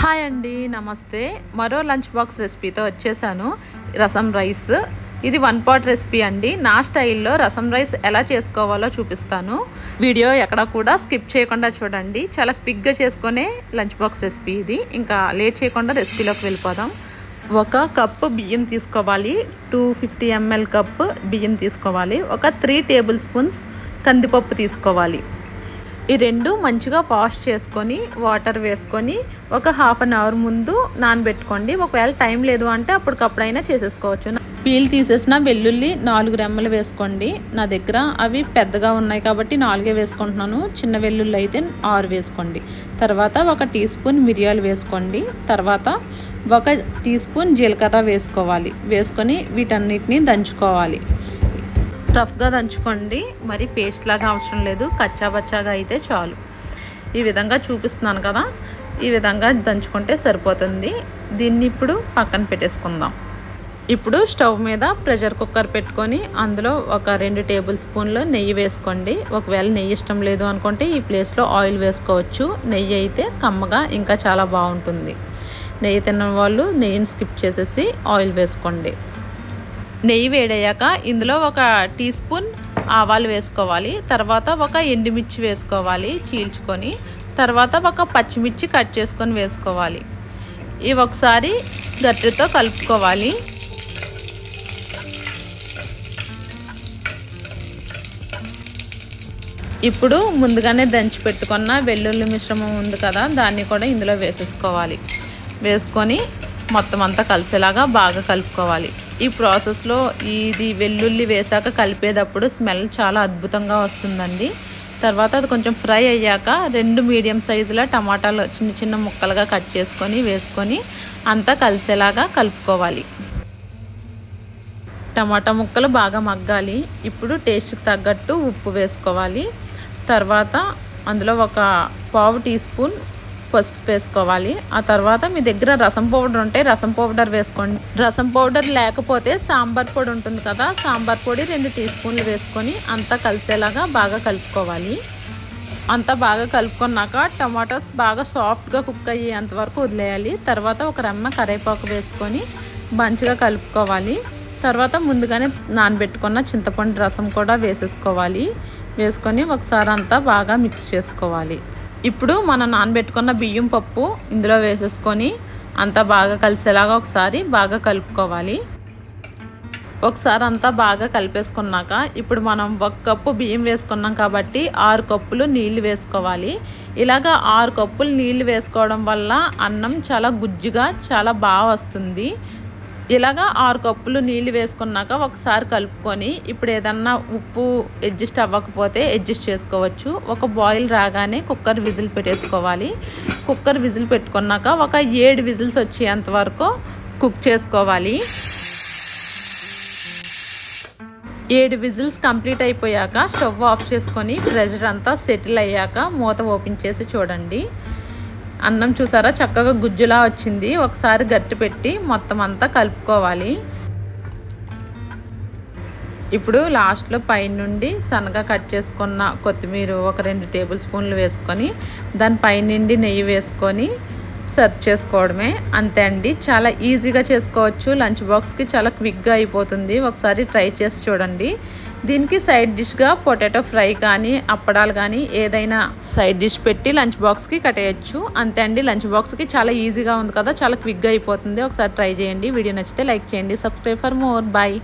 Hi అండి, నమస్తే. మరో లంచ్ బాక్స్ రెసిపీతో వచ్చేసాను. రసం రైస్. ఇది 1 పాట్ రెసిపీ అండి. నా స్టైల్లో రసం రైస్ ఎలా చేసుకోవాలో చూపిస్తాను. వీడియో ఎక్కడ కూడా స్కిప్ చేయకుండా చూడండి. చాలా క్విక్గా చేసుకునే లంచ్ బాక్స్ రెసిపీ ఇది. ఇంకా లేట్ చేయకుండా రెసిపీలోకి వెళ్ళిపోదాం. 1 కప్పు బియ్యం తీసుకోవాలి. 250 ml కప్పు బియ్యం తీసుకోవాలి. ఒక 3 టేబుల్ స్పూన్స్ కందిపప్పు తీసుకోవాలి. ఈ రెండు మంచిగా వాష్ చేసుకొని వాటర్ వేసుకొని ఒక హాఫ్ అన్ అవర్ ముందు నానబెట్టుకోండి. ఒకవేళ టైం లేదు అంటే అప్పటికప్పుడైనా చేసేసుకోవచ్చు. పీల్ తీసేసిన వెల్లుల్లి 4 రెమ్మలు వేసుకోండి. నా దగ్గర అవి పెద్దగా ఉన్నాయి కాబట్టి 4 వేసుకుంటున్నాను. చిన్న వెల్లుల్లి అయితే 6 వేసుకోండి. తర్వాత 1 టీ స్పూన్ మిరియాలు వేసుకోండి. తర్వాత 1 టీ స్పూన్ జీలకర్ర వేసుకోవాలి. వేసుకొని వీటన్నిటిని దంచుకోవాలి. రఫ్గా దంచుకోండి, మరి పేస్ట్ లాగా అవసరం లేదు. కచ్చాబచ్చాగా అయితే చాలు. ఈ విధంగా చూపిస్తున్నాను కదా, ఈ విధంగా దంచుకుంటే సరిపోతుంది. దీన్ని ఇప్పుడు పక్కన పెట్టేసుకుందాం. ఇప్పుడు స్టవ్ మీద ప్రెషర్ కుక్కర్ పెట్టుకొని అందులో ఒక 2 టేబుల్ స్పూన్లు నెయ్యి వేసుకోండి. ఒకవేళ నెయ్యి ఇష్టం లేదు అనుకుంటే ఈ ప్లేస్లో ఆయిల్ వేసుకోవచ్చు. నెయ్యి అయితే కమ్మగా ఇంకా చాలా బాగుంటుంది. నెయ్యి తిన్న వాళ్ళు నెయ్యిని స్కిప్ చేసేసి ఆయిల్ వేసుకోండి. నెయ్యి వేడయ్యాక ఇందులో 1 టీ స్పూన్ ఆవాలు వేసుకోవాలి. తర్వాత 1 ఎండుమిర్చి వేసుకోవాలి చీల్చుకొని. తర్వాత 1 పచ్చిమిర్చి కట్ చేసుకొని వేసుకోవాలి. ఇవి ఒకసారి గట్టితో కలుపుకోవాలి. ఇప్పుడు ముందుగానే దంచి పెట్టుకున్న వెల్లుల్లి మిశ్రమం ఉంది కదా, దాన్ని కూడా ఇందులో వేసేసుకోవాలి. వేసుకొని మొత్తం అంతా కలిసేలాగా బాగా కలుపుకోవాలి. ఈ ప్రాసెస్లో ఇది వెల్లుల్లి వేసాక కలిపేటప్పుడు స్మెల్ చాలా అద్భుతంగా వస్తుందండి. తర్వాత అది కొంచెం ఫ్రై అయ్యాక 2 మీడియం సైజుల టమాటాలు చిన్న చిన్న ముక్కలుగా కట్ చేసుకొని వేసుకొని అంతా కలిసేలాగా కలుపుకోవాలి. టమాటా ముక్కలు బాగా మగ్గాలి. ఇప్పుడు టేస్ట్కి తగ్గట్టు ఉప్పు వేసుకోవాలి. తర్వాత అందులో 1/4 టీ స్పూన్ పసుపు వేసుకోవాలి. ఆ తర్వాత మీ దగ్గర రసం పౌడర్ ఉంటే రసం పౌడర్ వేసుకోండి. రసం పౌడర్ లేకపోతే సాంబార్ పొడి ఉంటుంది కదా, సాంబార్ పొడి 2 టీ స్పూన్లు వేసుకొని అంతా కలిసేలాగా బాగా కలుపుకోవాలి. అంతా బాగా కలుపుకున్నాక టమాటాస్ బాగా సాఫ్ట్గా కుక్ అయ్యేంత వరకు వదిలేయాలి. తర్వాత 1 రెమ్మ కరివేపాకు వేసుకొని మంచిగా కలుపుకోవాలి. తర్వాత ముందుగానే నానబెట్టుకున్న చింతపండు రసం కూడా వేసేసుకోవాలి. వేసుకొని ఒకసారి అంతా బాగా మిక్స్ చేసుకోవాలి. ఇప్పుడు మనం నానబెట్టుకున్న బియ్యం పప్పు ఇందులో వేసేసుకొని అంతా బాగా కలిసేలాగా ఒకసారి బాగా కలుపుకోవాలి. ఒకసారి అంతా బాగా కలిపేసుకున్నాక ఇప్పుడు మనం 1 కప్పు బియ్యం వేసుకున్నాం కాబట్టి 6 కప్పులు నీళ్లు వేసుకోవాలి. ఇలాగా 6 కప్పులు నీళ్లు వేసుకోవడం వల్ల అన్నం చాలా గుజ్జుగా చాలా బాగా వస్తుంది. ఇలాగా 6 కప్పులు నీళ్ళు వేసుకున్నాక ఒకసారి కలుపుకొని ఇప్పుడు ఏదన్నా ఉప్పు అడ్జస్ట్ అవ్వకపోతే అడ్జస్ట్ చేసుకోవచ్చు. 1 బాయిల్ రాగానే కుక్కర్ విజిల్ పెట్టేసుకోవాలి. కుక్కర్ విజిల్ పెట్టుకున్నాక 7 విజిల్స్ వచ్చేంత వరకు కుక్ చేసుకోవాలి. 7 విజిల్స్ కంప్లీట్ అయిపోయాక స్టవ్ ఆఫ్ చేసుకొని ప్రెషర్ అంతా సెటిల్ అయ్యాక మూత ఓపెన్ చేసి చూడండి. అన్నం చూసారా చక్కగా గుజ్జులా వచ్చింది. ఒకసారి గట్టి పెట్టి మొత్తం అంతా కలుపుకోవాలి. ఇప్పుడు లాస్ట్లో పైనుండి సన్నగా కట్ చేసుకున్న కొత్తిమీర 2 టేబుల్ స్పూన్లు వేసుకొని దాని పైనుండి నెయ్యి వేసుకొని సర్వ్ చేసుకోవడమే. అంతే అండి, చాలా ఈజీగా చేసుకోవచ్చు. లంచ్ బాక్స్కి చాలా క్విక్గా అయిపోతుంది. ఒకసారి ట్రై చేసి చూడండి. దీనికి సైడ్ డిష్గా పొటాటో ఫ్రై కానీ అప్పడాలు కానీ ఏదైనా సైడ్ డిష్ పెట్టి లంచ్ బాక్స్కి కట్టేయచ్చు. అంతే అండి, లంచ్ బాక్స్కి చాలా ఈజీగా ఉంది కదా, చాలా క్విక్గా అయిపోతుంది. ఒకసారి ట్రై చేయండి. వీడియో నచ్చితే లైక్ చేయండి. Subscribe for more. బాయ్.